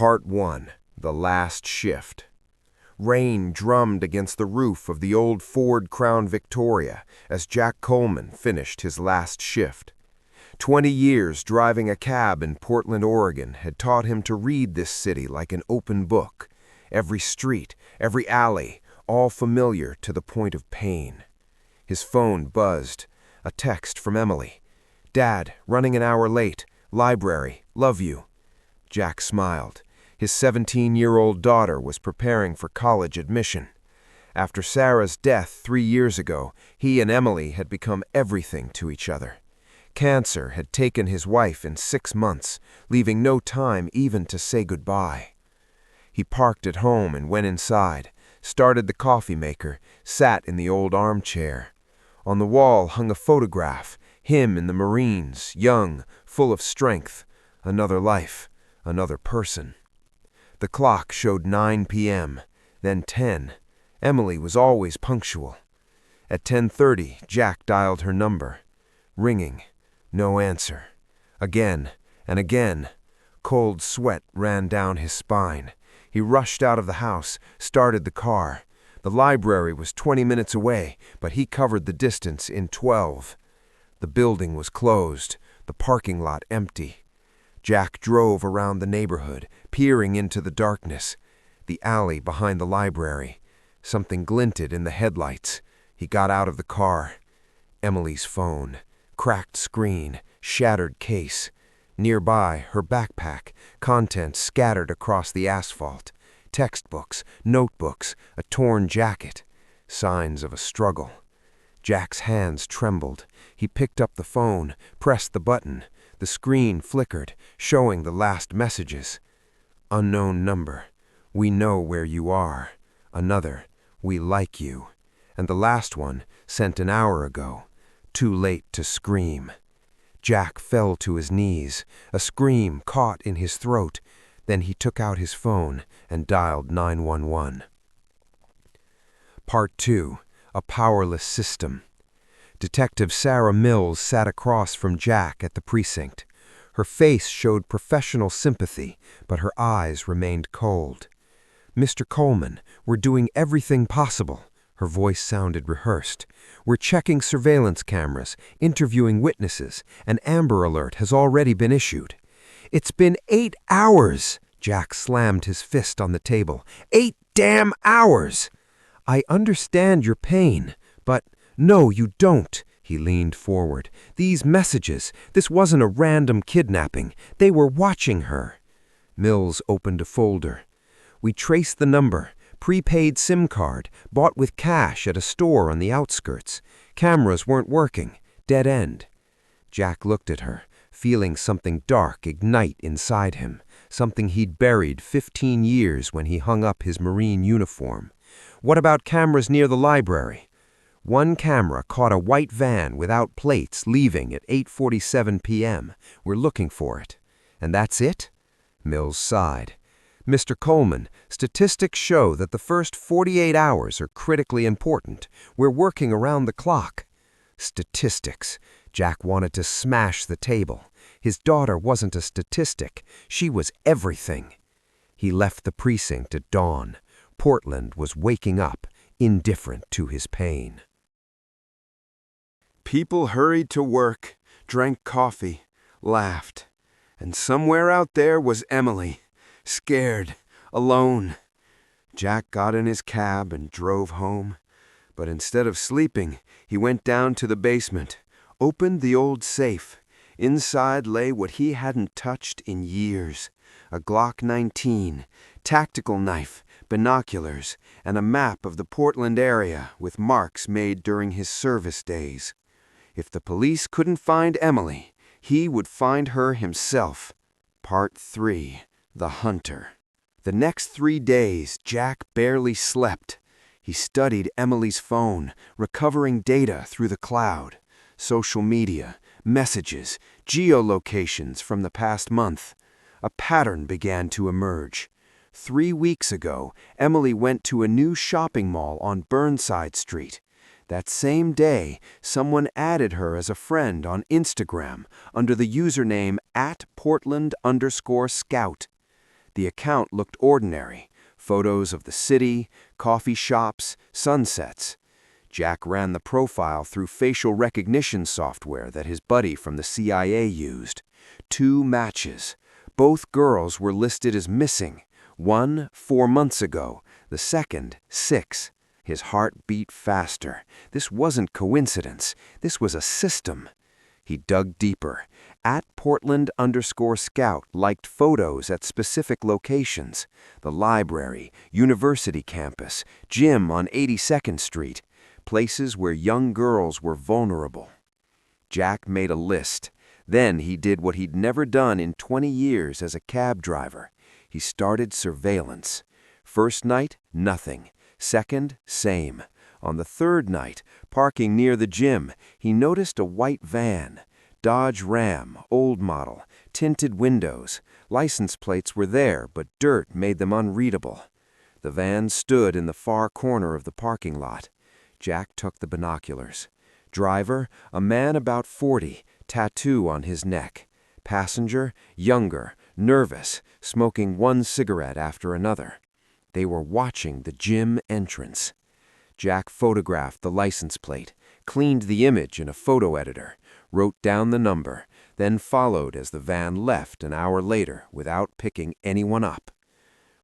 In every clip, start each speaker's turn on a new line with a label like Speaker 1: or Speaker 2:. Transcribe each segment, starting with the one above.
Speaker 1: Part 1. The Last Shift. Rain drummed against the roof of the old Ford Crown Victoria as Jack Coleman finished his last shift. 20 years driving a cab in Portland, Oregon had taught him to read this city like an open book. Every street, every alley, all familiar to the point of pain. His phone buzzed. A text from Emily. "Dad, running an hour late. Library. Love you." Jack smiled. His 17-year-old daughter was preparing for college admission. After Sarah's death 3 years ago, he and Emily had become everything to each other. Cancer had taken his wife in 6 months, leaving no time even to say goodbye. He parked at home and went inside, started the coffee maker, sat in the old armchair. On the wall hung a photograph, him in the Marines, young, full of strength. Another life, another person. The clock showed 9 p.m., then 10. Emily was always punctual. At 10:30, Jack dialed her number. Ringing. No answer. Again and again. Cold sweat ran down his spine. He rushed out of the house, started the car. The library was 20 minutes away, but he covered the distance in 12. The building was closed, the parking lot empty. Jack drove around the neighborhood, peering into the darkness. The alley behind the library. Something glinted in the headlights. He got out of the car. Emily's phone. Cracked screen, shattered case. Nearby, her backpack, contents scattered across the asphalt. Textbooks, notebooks, a torn jacket. Signs of a struggle. Jack's hands trembled. He picked up the phone, pressed the button. The screen flickered, showing the last messages. Unknown number. We know where you are. Another. We like you. And the last one, sent an hour ago. Too late to scream. Jack fell to his knees. A scream caught in his throat. Then he took out his phone and dialed 911. Part 2. A Powerless System. Detective Sarah Mills sat across from Jack at the precinct. Her face showed professional sympathy, but her eyes remained cold. "Mr. Coleman, we're doing everything possible." Her voice sounded rehearsed. "We're checking surveillance cameras, interviewing witnesses. An Amber Alert has already been issued." "It's been 8 hours!" Jack slammed his fist on the table. 8 damn hours! "I understand your pain, but..." "No, you don't." He leaned forward. "These messages, this wasn't a random kidnapping. They were watching her." Mills opened a folder. "We traced the number. Prepaid SIM card, bought with cash at a store on the outskirts. Cameras weren't working. Dead end." Jack looked at her, feeling something dark ignite inside him, something he'd buried 15 years when he hung up his Marine uniform. "What about cameras near the library?" "One camera caught a white van without plates leaving at 8:47 p.m. We're looking for it." "And that's it?" Mills sighed. "Mr. Coleman, statistics show that the first 48 hours are critically important. We're working around the clock." Statistics. Jack wanted to smash the table. His daughter wasn't a statistic. She was everything. He left the precinct at dawn. Portland was waking up, indifferent to his pain. People hurried to work, drank coffee, laughed. And somewhere out there was Emily, scared, alone. Jack got in his cab and drove home. But instead of sleeping, he went down to the basement, opened the old safe. Inside lay what he hadn't touched in years. A Glock 19, tactical knife, binoculars, and a map of the Portland area with marks made during his service days. If the police couldn't find Emily, he would find her himself. Part 3. The Hunter. The next 3 days, Jack barely slept. He studied Emily's phone, recovering data through the cloud. Social media, messages, geolocations from the past month. A pattern began to emerge. 3 weeks ago, Emily went to a new shopping mall on Burnside Street. That same day, someone added her as a friend on Instagram under the username @Portland_Scout. The account looked ordinary. Photos of the city, coffee shops, sunsets. Jack ran the profile through facial recognition software that his buddy from the CIA used. 2 matches. Both girls were listed as missing. One 4 months ago, the second 6. His heart beat faster. This wasn't coincidence. This was a system. He dug deeper. @Portland_Scout liked photos at specific locations. The library, university campus, gym on 82nd Street. Places where young girls were vulnerable. Jack made a list. Then he did what he'd never done in 20 years as a cab driver. He started surveillance. First night, nothing. Second, same. On the third night, parking near the gym, he noticed a white van. Dodge Ram, old model, tinted windows. License plates were there, but dirt made them unreadable. The van stood in the far corner of the parking lot. Jack took the binoculars. Driver, a man about 40, tattoo on his neck. Passenger, younger, nervous, smoking one cigarette after another. They were watching the gym entrance. Jack photographed the license plate, cleaned the image in a photo editor, wrote down the number, then followed as the van left an hour later without picking anyone up.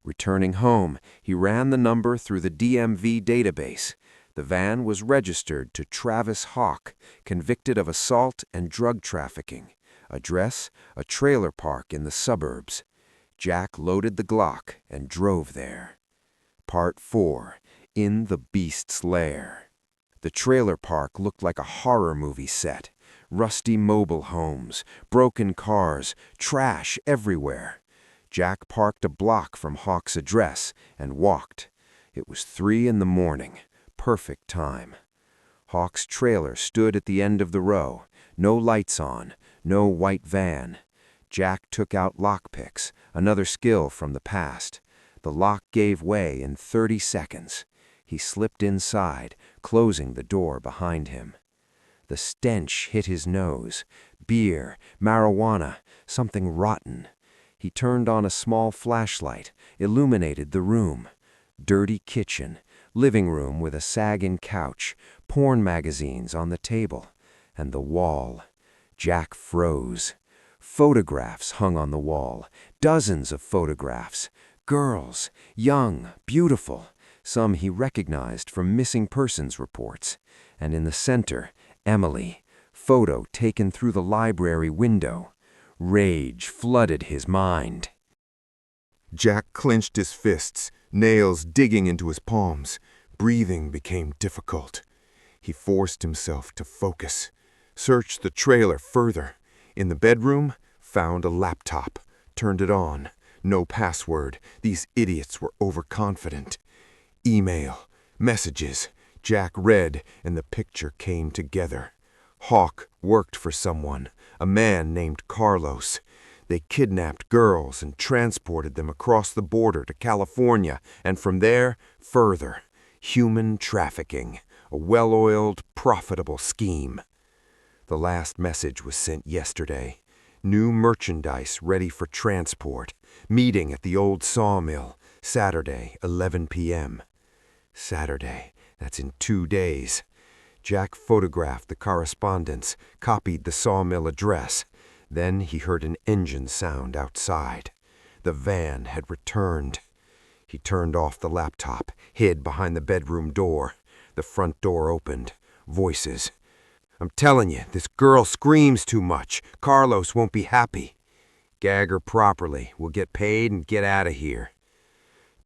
Speaker 1: Returning home, he ran the number through the DMV database. The van was registered to Travis Hawk, convicted of assault and drug trafficking. Address, a trailer park in the suburbs. Jack loaded the Glock and drove there. Part 4. In the Beast's Lair. The trailer park looked like a horror movie set. Rusty mobile homes, broken cars, trash everywhere. Jack parked a block from Hawk's address and walked. It was 3 in the morning. Perfect time. Hawk's trailer stood at the end of the row. No lights on, no white van. Jack took out lockpicks, another skill from the past. The lock gave way in 30 seconds. He slipped inside, closing the door behind him. The stench hit his nose. Beer, marijuana, something rotten. He turned on a small flashlight, illuminated the room. Dirty kitchen, living room with a sagging couch, porn magazines on the table, and the wall. Jack froze. Photographs hung on the wall, dozens of photographs. Girls, young, beautiful, some he recognized from missing persons reports. And in the center, Emily, photo taken through the library window. Rage flooded his mind.
Speaker 2: Jack clenched his fists, nails digging into his palms. Breathing became difficult. He forced himself to focus. Searched the trailer further. In the bedroom, found a laptop. Turned it on. No password. These idiots were overconfident. Email. Messages. Jack read, and the picture came together. Hawk worked for someone, a man named Carlos. They kidnapped girls and transported them across the border to California, and from there, further. Human trafficking, a well-oiled, profitable scheme. The last message was sent yesterday. New merchandise ready for transport. Meeting at the old sawmill, Saturday, 11 p.m. Saturday, that's in 2 days. Jack photographed the correspondence, copied the sawmill address. Then he heard an engine sound outside. The van had returned. He turned off the laptop, hid behind the bedroom door. The front door opened. Voices. "I'm telling you, this girl screams too much. Carlos won't be happy. Gag her properly. We'll get paid and get out of here."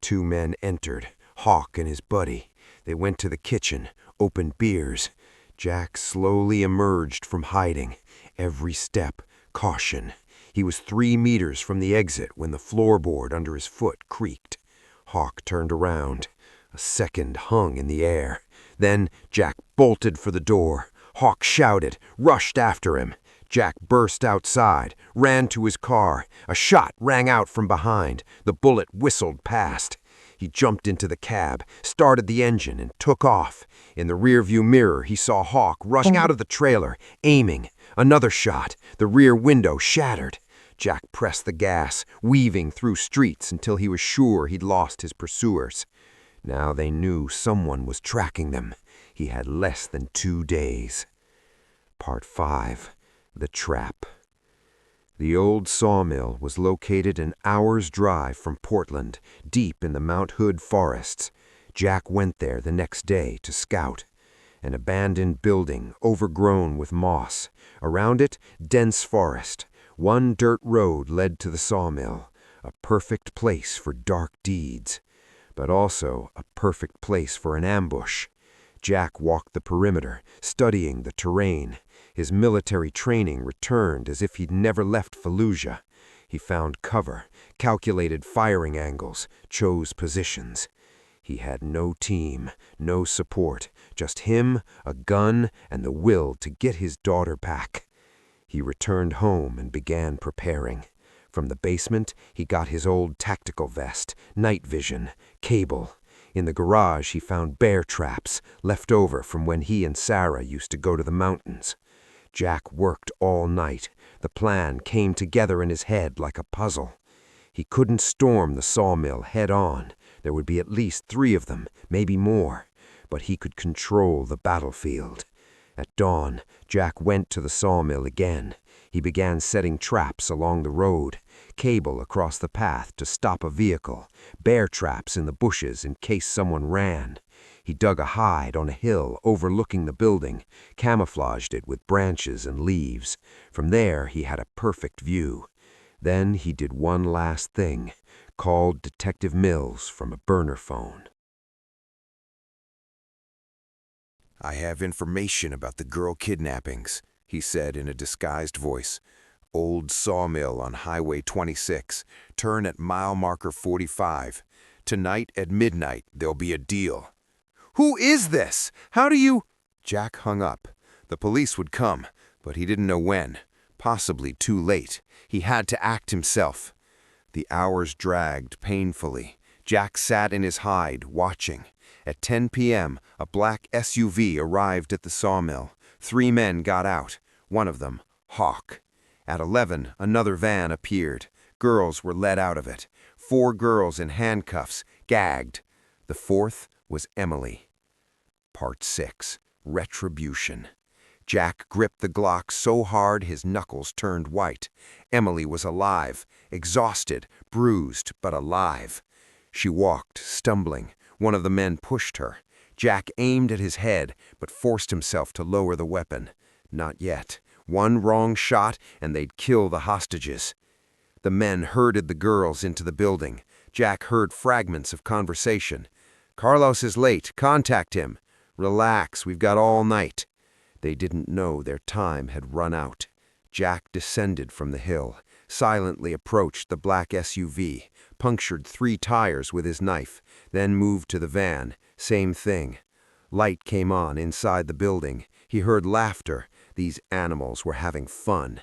Speaker 2: 2 men entered, Hawk and his buddy. They went to the kitchen, opened beers. Jack slowly emerged from hiding. Every step, caution. He was 3 meters from the exit when the floorboard under his foot creaked. Hawk turned around. A second hung in the air. Then Jack bolted for the door. Hawk shouted, rushed after him. Jack burst outside, ran to his car. A shot rang out from behind. The bullet whistled past. He jumped into the cab, started the engine, and took off. In the rearview mirror, he saw Hawk rushing out of the trailer, aiming. Another shot. The rear window shattered.
Speaker 1: Jack pressed the gas, weaving through streets until he was sure he'd lost his pursuers. Now they knew someone was tracking them. He had less than 2 days. Part 5. The Trap. The old sawmill was located an hour's drive from Portland, deep in the Mount Hood forests. Jack went there the next day to scout. An abandoned building, overgrown with moss. Around it, dense forest. One dirt road led to the sawmill, a perfect place for dark deeds, but also a perfect place for an ambush. Jack walked the perimeter, studying the terrain. His military training returned as if he'd never left Fallujah. He found cover, calculated firing angles, chose positions. He had no team, no support, just him, a gun, and the will to get his daughter back. He returned home and began preparing. From the basement, he got his old tactical vest, night vision, cable. In the garage, he found bear traps, left over from when he and Sarah used to go to the mountains. Jack worked all night. The plan came together in his head like a puzzle. He couldn't storm the sawmill head-on. There would be at least 3 of them, maybe more. But he could control the battlefield. At dawn, Jack went to the sawmill again. He began setting traps along the road, cable across the path to stop a vehicle, bear traps in the bushes in case someone ran. He dug a hide on a hill overlooking the building, camouflaged it with branches and leaves. From there, he had a perfect view. Then he did one last thing, called Detective Mills from a burner phone.
Speaker 3: "I have information about the girl kidnappings," he said in a disguised voice. "Old sawmill on Highway 26. Turn at mile marker 45. Tonight at midnight, there'll be a deal." "Who is this? How do you—" Jack hung up. The police would come, but he didn't know when. Possibly too late. He had to act himself. The hours dragged painfully. Jack sat in his hide, watching. At 10 p.m., a black SUV arrived at the sawmill. 3 men got out, one of them, Hawk. At 11, another van appeared. Girls were led out of it. 4 girls in handcuffs, gagged. The 4th was Emily. Part 6. Retribution. Jack gripped the Glock so hard his knuckles turned white. Emily was alive, exhausted, bruised, but alive. She walked, stumbling. One of the men pushed her. Jack aimed at his head, but forced himself to lower the weapon. Not yet. One wrong shot, and they'd kill the hostages. The men herded the girls into the building. Jack heard fragments of conversation. "Carlos is late. Contact him." "Relax, we've got all night." They didn't know their time had run out. Jack descended from the hill, silently approached the black SUV, punctured 3 tires with his knife, then moved to the van. Same thing. Light came on inside the building. He heard laughter. These animals were having fun.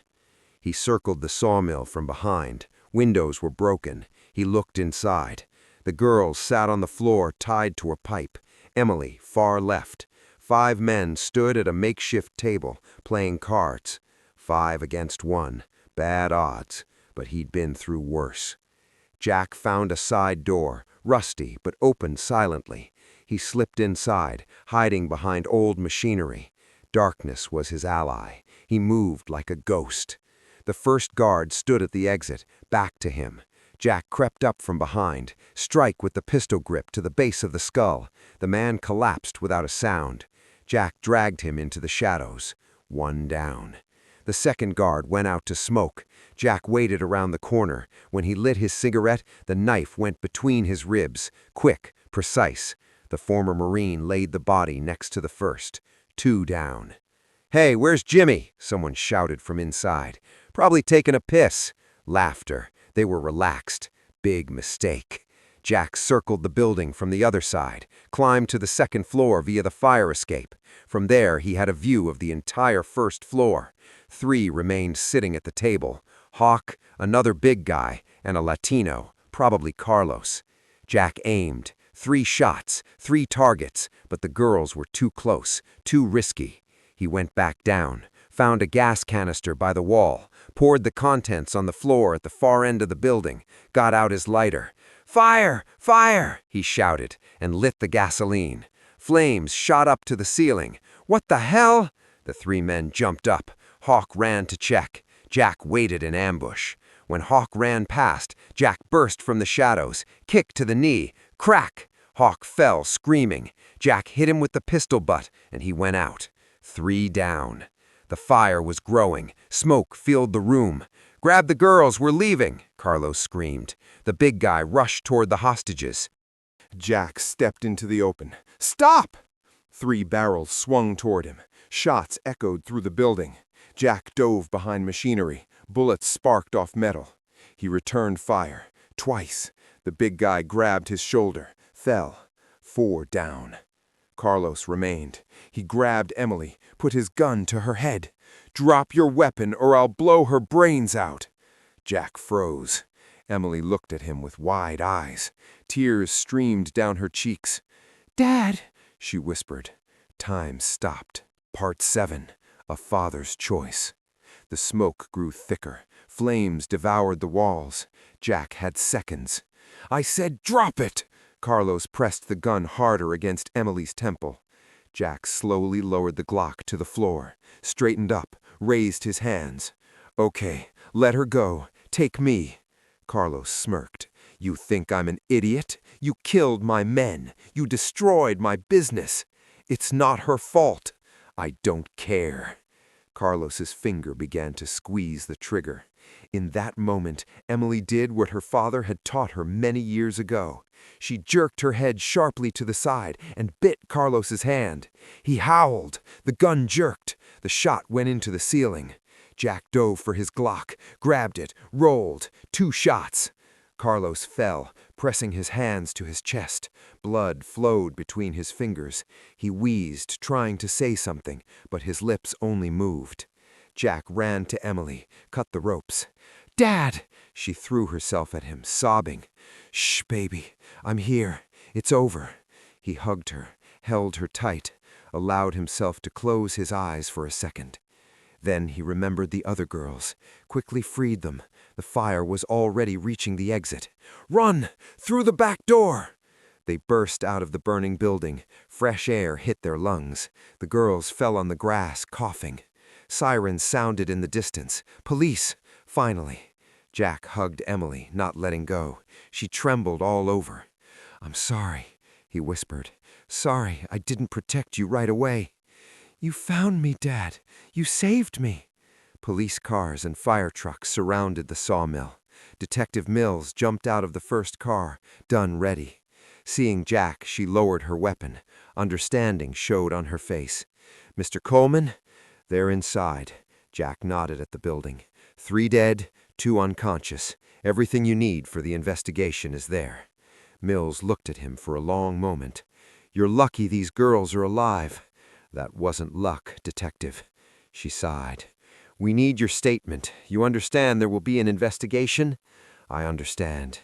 Speaker 3: He circled the sawmill from behind. Windows were broken. He looked inside. The girls sat on the floor tied to a pipe. Emily, far left. 5 men stood at a makeshift table, playing cards. 5 against 1. Bad odds, but he'd been through worse. Jack found a side door, rusty but opened silently. He slipped inside, hiding behind old machinery. Darkness was his ally. He moved like a ghost. The first guard stood at the exit, back to him. Jack crept up from behind, strike with the pistol grip to the base of the skull. The man collapsed without a sound. Jack dragged him into the shadows. 1 down. The second guard went out to smoke. Jack waited around the corner. When he lit his cigarette, the knife went between his ribs. Quick, precise. The former Marine laid the body next to the first. 2 down. "Hey, where's Jimmy?" someone shouted from inside. "Probably taking a piss." Laughter. They were relaxed. Big mistake. Jack circled the building from the other side, climbed to the 2nd floor via the fire escape. From there, he had a view of the entire 1st floor. 3 remained sitting at the table. Hawk, another big guy, and a Latino, probably Carlos. Jack aimed. 3 shots, 3 targets, but the girls were too close, too risky. He went back down,
Speaker 1: found a gas canister by the wall, poured the contents on the floor at the far end of the building, got out his lighter. "Fire! Fire!" he shouted, and lit the gasoline. Flames shot up to the ceiling. "What the hell?" The three men jumped up. Hawk ran to check. Jack waited in ambush. When Hawk ran past, Jack burst from the shadows, kick to the knee, crack! Hawk fell, screaming. Jack hit him with the pistol butt, and he went out. 3 down. The fire was growing. Smoke filled the room. "Grab the girls, we're leaving," Carlos screamed. The big guy rushed toward the hostages.
Speaker 2: Jack stepped into the open. "Stop!" 3 barrels swung toward him. Shots echoed through the building. Jack dove behind machinery. Bullets sparked off metal. He returned fire. Twice. The big guy grabbed his shoulder. Fell. 4 down. Carlos remained. He grabbed Emily, put his gun to her head. "Drop your weapon or I'll blow her brains out." Jack froze. Emily looked at him with wide eyes. Tears streamed down her cheeks. "Dad," she whispered. Time stopped. Part 7. A Father's Choice. The smoke grew thicker. Flames devoured the walls. Jack had seconds. "I said drop it!" Carlos pressed the gun harder against Emily's temple. Jack slowly lowered the Glock to the floor, straightened up, raised his hands. "Okay, let her go. Take me." Carlos smirked. "You think I'm an idiot? You killed my men. You destroyed my business. It's not her fault. I don't care." Carlos's finger began to squeeze the trigger. In that moment, Emily did what her father had taught her many years ago. She jerked her head sharply to the side and bit Carlos's hand. He howled. The gun jerked. The shot went into the ceiling. Jack dove for his Glock, grabbed it, rolled. 2 shots. Carlos fell, pressing his hands to his chest. Blood flowed between his fingers. He wheezed, trying to say something, but his lips only moved. Jack ran to Emily, cut the ropes. "Dad!" She threw herself at him, sobbing. "Shh, baby. I'm here. It's over." He hugged her, held her tight, allowed himself to close his eyes for a second. Then he remembered the other girls, quickly freed them. The fire was already reaching the exit. "Run! Through the back door!" They burst out of the burning building. Fresh air hit their lungs. The girls fell on the grass, coughing. Sirens sounded in the distance. "Police!" Finally. Jack hugged Emily, not letting go. She trembled all over. "I'm sorry," he whispered. "Sorry I didn't protect you right away." "You found me, Dad. You saved me." Police cars and fire trucks surrounded the sawmill. Detective Mills jumped out of the first car, gun ready. Seeing Jack, she lowered her weapon. Understanding showed on her face. "Mr. Coleman?" "They're inside." Jack nodded at the building. 3 dead, 2 unconscious. Everything you need for the investigation is there. Mills looked at him for a long moment. "You're lucky these girls are alive." "That wasn't luck, Detective." She sighed. "We need your statement. You understand there will be an investigation?" "I understand."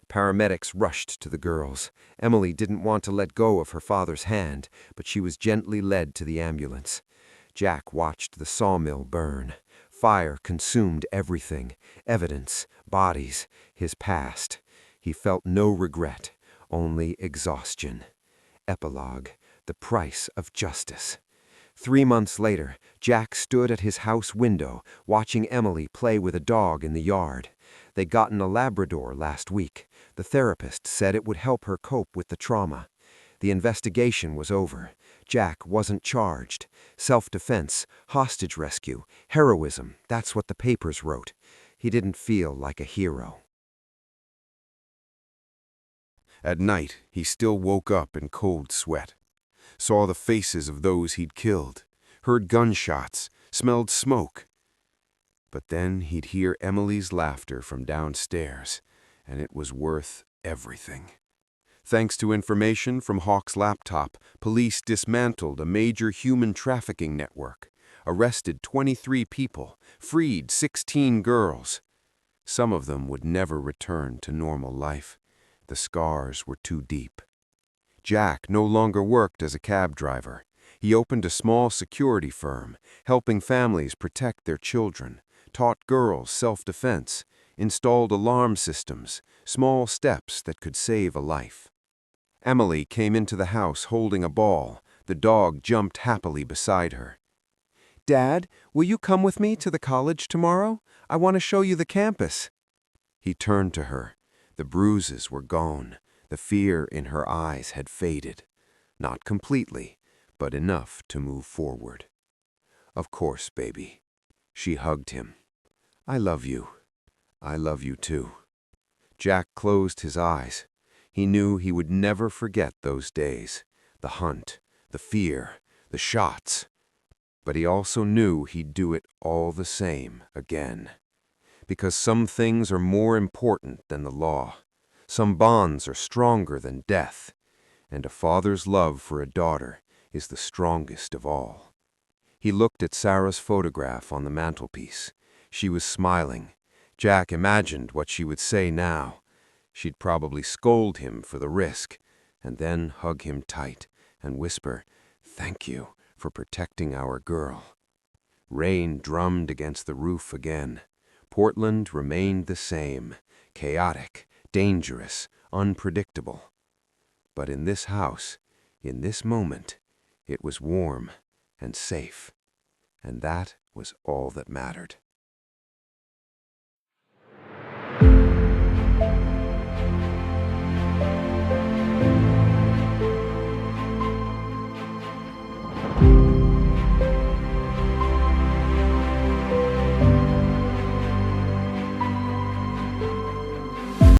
Speaker 2: Paramedics rushed to the girls. Emily didn't want to let go of her father's hand, but she was gently led to the ambulance. Jack watched the sawmill burn. Fire consumed everything: evidence, bodies, his past. He felt no regret, only exhaustion. Epilogue: the price of justice. 3 months later, Jack stood at his house window, watching Emily play with a dog in the yard. They'd gotten a Labrador last week. The therapist said it would help her cope with the trauma. The investigation was over. Jack wasn't charged. Self-defense, hostage rescue, heroism, that's what the papers wrote. He didn't feel like a hero.
Speaker 3: At night, he still woke up in cold sweat. Saw the faces of those he'd killed, heard gunshots, smelled smoke. But then he'd hear Emily's laughter from downstairs, and it was worth everything. Thanks to information from Hawk's laptop, police dismantled a major human trafficking network, arrested 23 people, freed 16 girls. Some of them would never return to normal life. The scars were too deep. Jack no longer worked as a cab driver.
Speaker 1: He opened a small security firm, helping families protect their children, taught girls self-defense, installed alarm systems, small steps that could save a life. Emily came into the house holding a ball. The dog jumped happily beside her. "Dad, will you come with me to the college tomorrow? I want to show you the campus." He turned to her. The bruises were gone. The fear in her eyes had faded. Not completely, but enough to move forward. "Of course, baby." She hugged him. "I love you. I love you too." Jack closed his eyes. He knew he would never forget those days, the hunt, the fear, the shots. But he also knew he'd do it all the same again. Because some things are more important than the law. Some bonds are stronger than death. And a father's love for a daughter is the strongest of all. He looked at Sarah's photograph on the mantelpiece. She was smiling. Jack imagined what she would say now. She'd probably scold him for the risk, and then hug him tight and whisper, "Thank you for protecting our girl." Rain drummed against the roof again. Portland remained the same, chaotic, dangerous, unpredictable. But in this house, in this moment, it was warm and safe, and that was all that mattered.